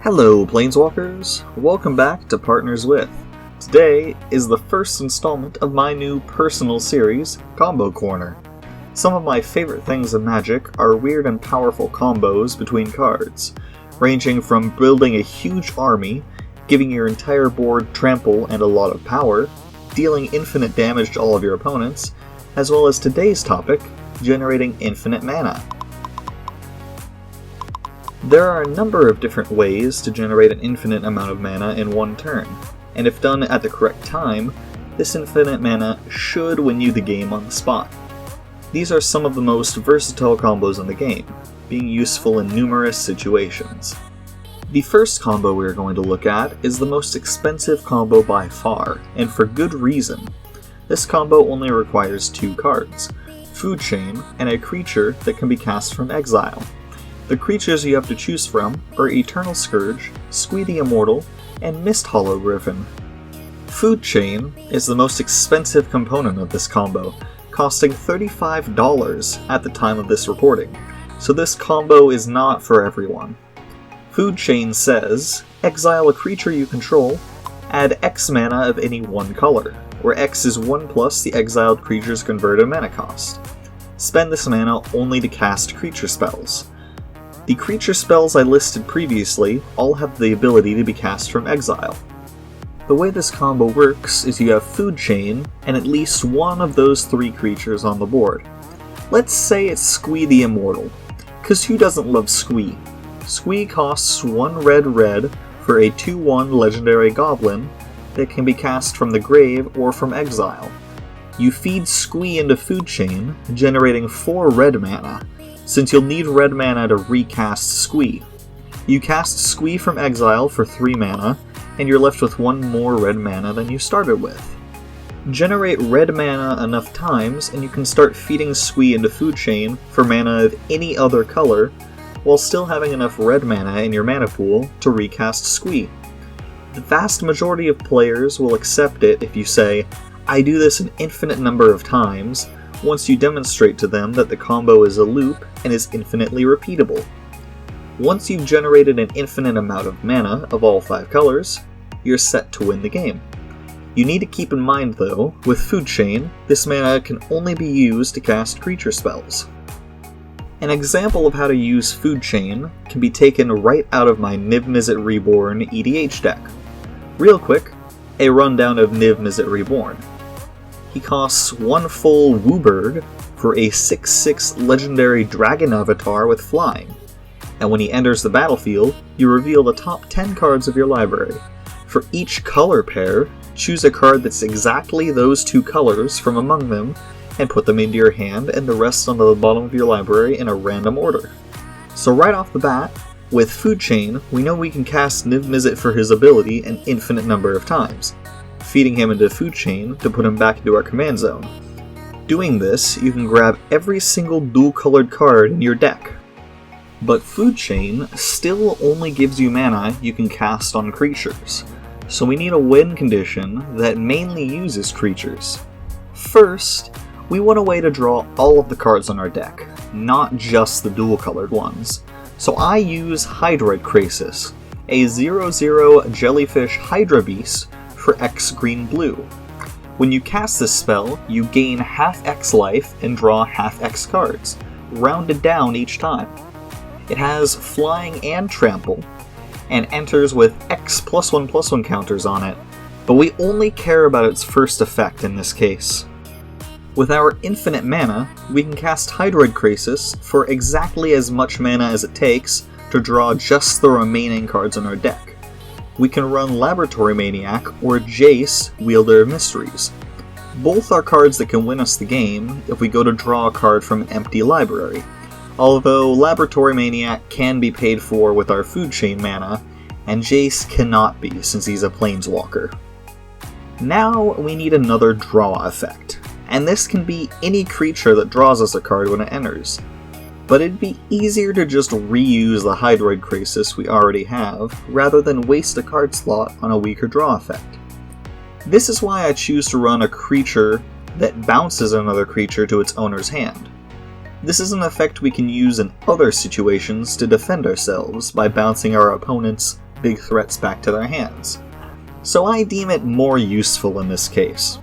Hello, Planeswalkers! Welcome back to Partners With. Today is the first installment of my new personal series, Combo Corner. Some of my favorite things in Magic are weird and powerful combos between cards, ranging from building a huge army, giving your entire board trample and a lot of power, dealing infinite damage to all of your opponents, as well as today's topic, generating infinite mana. There are a number of different ways to generate an infinite amount of mana in one turn, and if done at the correct time, this infinite mana should win you the game on the spot. These are some of the most versatile combos in the game, being useful in numerous situations. The first combo we are going to look at is the most expensive combo by far, and for good reason. This combo only requires 2 cards, Food Chain and a creature that can be cast from exile. The creatures you have to choose from are Eternal Scourge, Squee the Immortal, and Mist Hollow Griffin. Food Chain is the most expensive component of this combo, costing $35 at the time of this recording, so this combo is not for everyone. Food Chain says, exile a creature you control, add X mana of any one color, where X is 1 plus the exiled creature's converted mana cost. Spend this mana only to cast creature spells. The creature spells I listed previously all have the ability to be cast from exile. The way this combo works is you have Food Chain and at least one of those 3 creatures on the board. Let's say it's Squee the Immortal, cause who doesn't love Squee? Squee costs 1 red for a 2/1 legendary goblin that can be cast from the grave or from exile. You feed Squee into Food Chain, generating 4 red mana, since you'll need red mana to recast Squee. You cast Squee from exile for 3 mana, and you're left with 1 more red mana than you started with. Generate red mana enough times, and you can start feeding Squee into Food Chain for mana of any other color, while still having enough red mana in your mana pool to recast Squee. The vast majority of players will accept it if you say, I do this an infinite number of times, once you demonstrate to them that the combo is a loop and is infinitely repeatable. Once you've generated an infinite amount of mana of all 5 colors, you're set to win the game. You need to keep in mind though, with Food Chain, this mana can only be used to cast creature spells. An example of how to use Food Chain can be taken right out of my Niv-Mizzet Reborn EDH deck. Real quick, a rundown of Niv-Mizzet Reborn. He costs 1 full WUBRG for a 6/6 legendary dragon avatar with flying, and when he enters the battlefield, you reveal the top 10 cards of your library. For each color pair, choose a card that's exactly those 2 colors from among them, and put them into your hand and the rest onto the bottom of your library in a random order. So right off the bat, with Food Chain, we know we can cast Niv-Mizzet for his ability an infinite number of times, feeding him into Food Chain to put him back into our command zone. Doing this, you can grab every single dual-colored card in your deck. But Food Chain still only gives you mana you can cast on creatures, so we need a win condition that mainly uses creatures. First, we want a way to draw all of the cards on our deck, not just the dual-colored ones. So I use Hydroid Krasis, a 0/0 jellyfish Hydra Beast for X green-blue. When you cast this spell, you gain half X life and draw half X cards, rounded down each time. It has flying and trample, and enters with X +1/+1 counters on it, but we only care about its first effect in this case. With our infinite mana, we can cast Hydroid Krasis for exactly as much mana as it takes to draw just the remaining cards on our deck. We can run Laboratory Maniac or Jace, Wielder of Mysteries. Both are cards that can win us the game if we go to draw a card from an empty library, although Laboratory Maniac can be paid for with our Food Chain mana, and Jace cannot be since he's a Planeswalker. Now we need another draw effect, and this can be any creature that draws us a card when it enters. But it'd be easier to just reuse the Hydroid Krasis we already have, rather than waste a card slot on a weaker draw effect. This is why I choose to run a creature that bounces another creature to its owner's hand. This is an effect we can use in other situations to defend ourselves by bouncing our opponent's big threats back to their hands. So I deem it more useful in this case.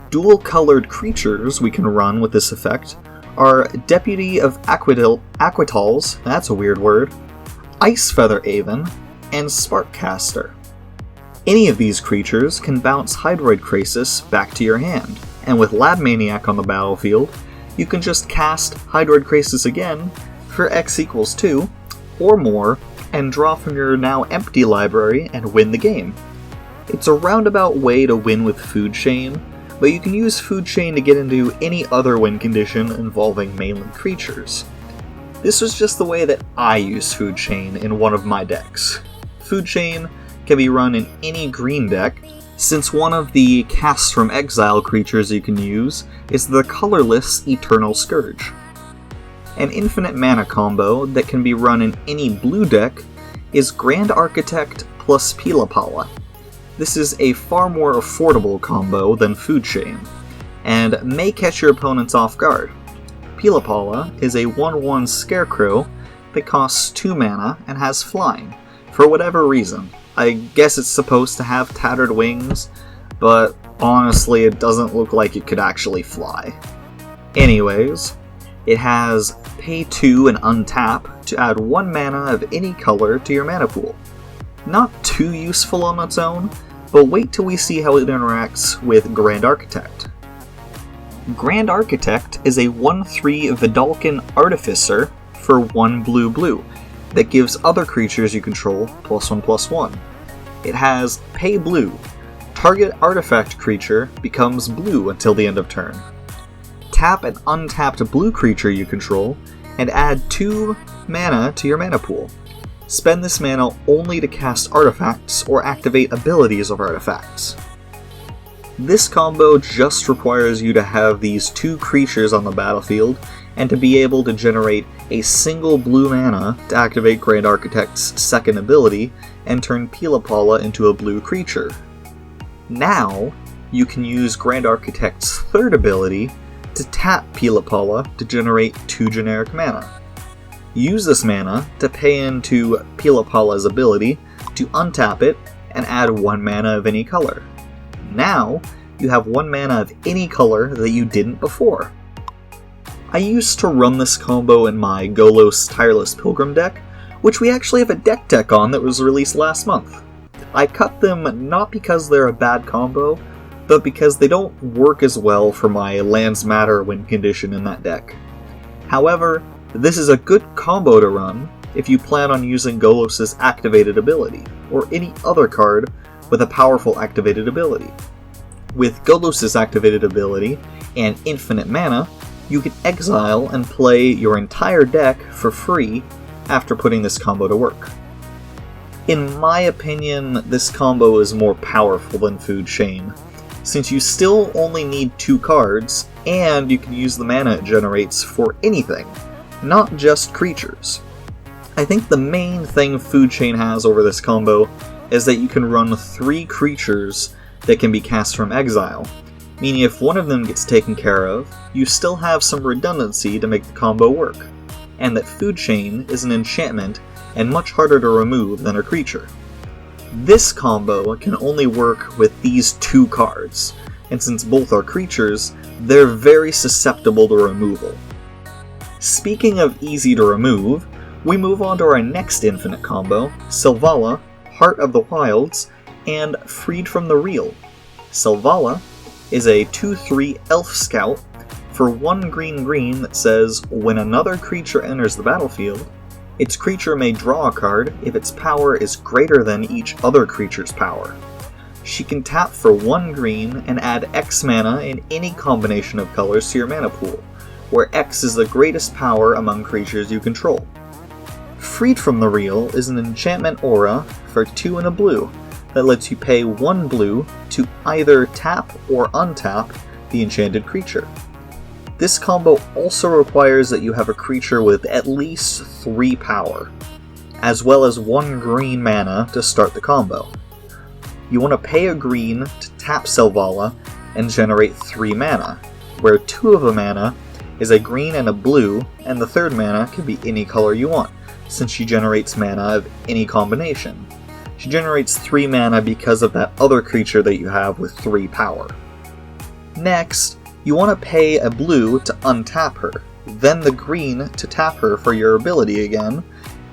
Dual-colored creatures we can run with this effect are Deputy of Aquitals, that's a weird word, Ice Feather Aven, and Sparkcaster. Any of these creatures can bounce Hydroid Krasis back to your hand, and with Lab Maniac on the battlefield, you can just cast Hydroid Krasis again for X equals 2, or more, and draw from your now empty library and win the game. It's a roundabout way to win with Food Chain, but you can use Food Chain to get into any other win condition involving mainland creatures. This was just the way that I use Food Chain in one of my decks. Food Chain can be run in any green deck, since one of the Cast from Exile creatures you can use is the colorless Eternal Scourge. An infinite mana combo that can be run in any blue deck is Grand Architect plus Pilapala. This is a far more affordable combo than Food Chain, and may catch your opponents off guard. Pilapala is a 1/1 Scarecrow that costs 2 mana and has flying, for whatever reason. I guess it's supposed to have tattered wings, but honestly it doesn't look like it could actually fly. Anyways, it has pay 2 and untap to add 1 mana of any color to your mana pool. Not too useful on its own, but wait till we see how it interacts with Grand Architect. Grand Architect is a 1/3 Vidalcan Artificer for 1 blue that gives other creatures you control +1/+1. It has pay blue. Target artifact creature becomes blue until the end of turn. Tap an untapped blue creature you control and add 2 mana to your mana pool. Spend this mana only to cast artifacts or activate abilities of artifacts. This combo just requires you to have these 2 creatures on the battlefield and to be able to generate a single blue mana to activate Grand Architect's second ability and turn Pilapala into a blue creature. Now, you can use Grand Architect's third ability to tap Pilapala to generate 2 generic mana. Use this mana to pay into Pilapala's ability to untap it and add 1 mana of any color. Now, you have 1 mana of any color that you didn't before. I used to run this combo in my Golos Tireless Pilgrim deck, which we actually have a deck tech on that was released last month. I cut them not because they're a bad combo, but because they don't work as well for my Lands Matter win condition in that deck. However, this is a good combo to run if you plan on using Golos' activated ability, or any other card with a powerful activated ability. With Golos' activated ability and infinite mana, you can exile and play your entire deck for free after putting this combo to work. In my opinion, this combo is more powerful than Food Chain, since you still only need 2 cards, and you can use the mana it generates for anything, not just creatures. I think the main thing Food Chain has over this combo is that you can run 3 creatures that can be cast from exile, meaning if one of them gets taken care of, you still have some redundancy to make the combo work, and that Food Chain is an enchantment and much harder to remove than a creature. This combo can only work with these 2 cards, and since both are creatures, they're very susceptible to removal. Speaking of easy to remove, we move on to our next infinite combo, Selvala, Heart of the Wilds, and Freed from the Real. Selvala is a 2/3 Elf Scout for 1 green that says, when another creature enters the battlefield, its creature may draw a card if its power is greater than each other creature's power. She can tap for 1 green and add X mana in any combination of colors to your mana pool, where X is the greatest power among creatures you control. Freed from the Real is an enchantment aura for 2 and a blue that lets you pay 1 blue to either tap or untap the enchanted creature. This combo also requires that you have a creature with at least 3 power, as well as 1 green mana to start the combo. You want to pay a green to tap Selvala and generate 3 mana, where 2 of the mana is a green and a blue, and the third mana can be any color you want, since she generates mana of any combination. She generates 3 mana because of that other creature that you have with 3 power. Next, you want to pay a blue to untap her, then the green to tap her for your ability again.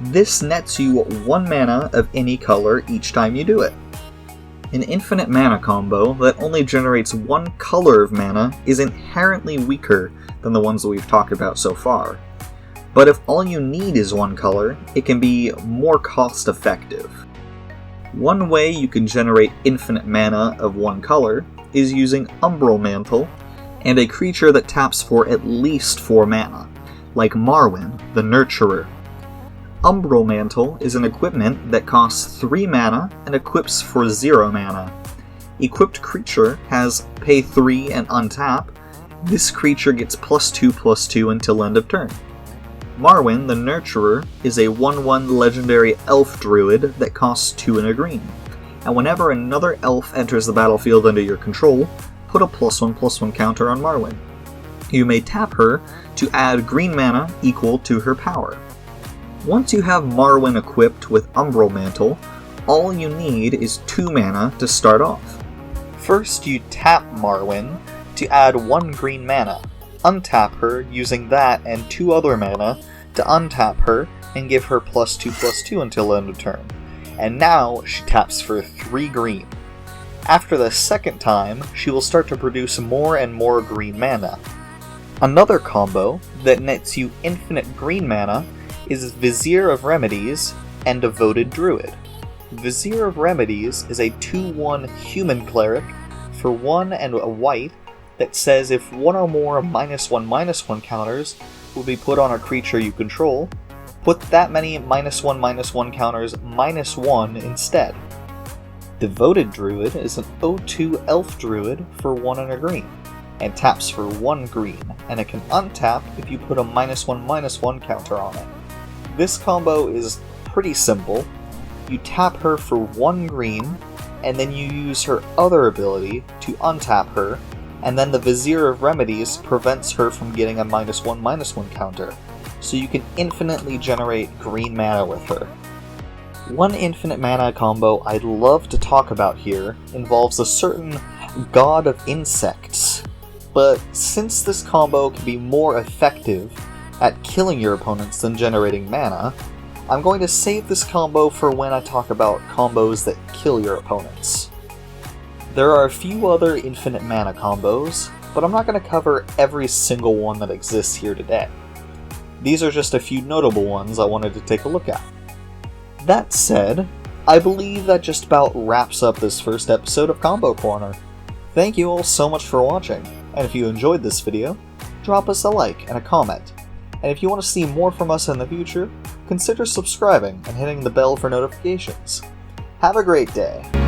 This nets you 1 mana of any color each time you do it. An infinite mana combo that only generates 1 color of mana is inherently weaker than the ones that we've talked about so far. But if all you need is 1 color, it can be more cost effective. One way you can generate infinite mana of 1 color is using Umbral Mantle and a creature that taps for at least 4 mana, like Marwyn, the Nurturer. Umbral Mantle is an equipment that costs 3 mana and equips for 0 mana. Equipped creature has pay 3 and untap. This creature gets +2/+2 until end of turn. Marwyn, the Nurturer, is a 1/1 legendary elf druid that costs 2 and a green, and whenever another elf enters the battlefield under your control, put a +1/+1 counter on Marwyn. You may tap her to add green mana equal to her power. Once you have Marwyn equipped with Umbral Mantle, all you need is 2 mana to start off. First you tap Marwyn to add 1 green mana, untap her using that and 2 other mana to untap her and give her +2/+2 until end of turn. And now she taps for 3 green. After the second time, she will start to produce more and more green mana. Another combo that nets you infinite green mana is Vizier of Remedies and Devoted Druid. Vizier of Remedies is a 2/1 human cleric for 1 and a white that says if 1 or more -1/-1 counters will be put on a creature you control, put that many -1/-1 counters -1 instead. Devoted Druid is an 0/2 elf druid for 1 and a green, and taps for 1 green, and it can untap if you put a -1/-1 counter on it. This combo is pretty simple. You tap her for 1 green, and then you use her other ability to untap her, and then the Vizier of Remedies prevents her from getting a -1/-1 counter, so you can infinitely generate green mana with her. One infinite mana combo I'd love to talk about here involves a certain God of Insects, but since this combo can be more effective at killing your opponents than generating mana, I'm going to save this combo for when I talk about combos that kill your opponents. There are a few other infinite mana combos, but I'm not going to cover every single one that exists here today. These are just a few notable ones I wanted to take a look at. That said, I believe that just about wraps up this first episode of Combo Corner. Thank you all so much for watching, and if you enjoyed this video, drop us a like and a comment. And if you want to see more from us in the future, consider subscribing and hitting the bell for notifications. Have a great day!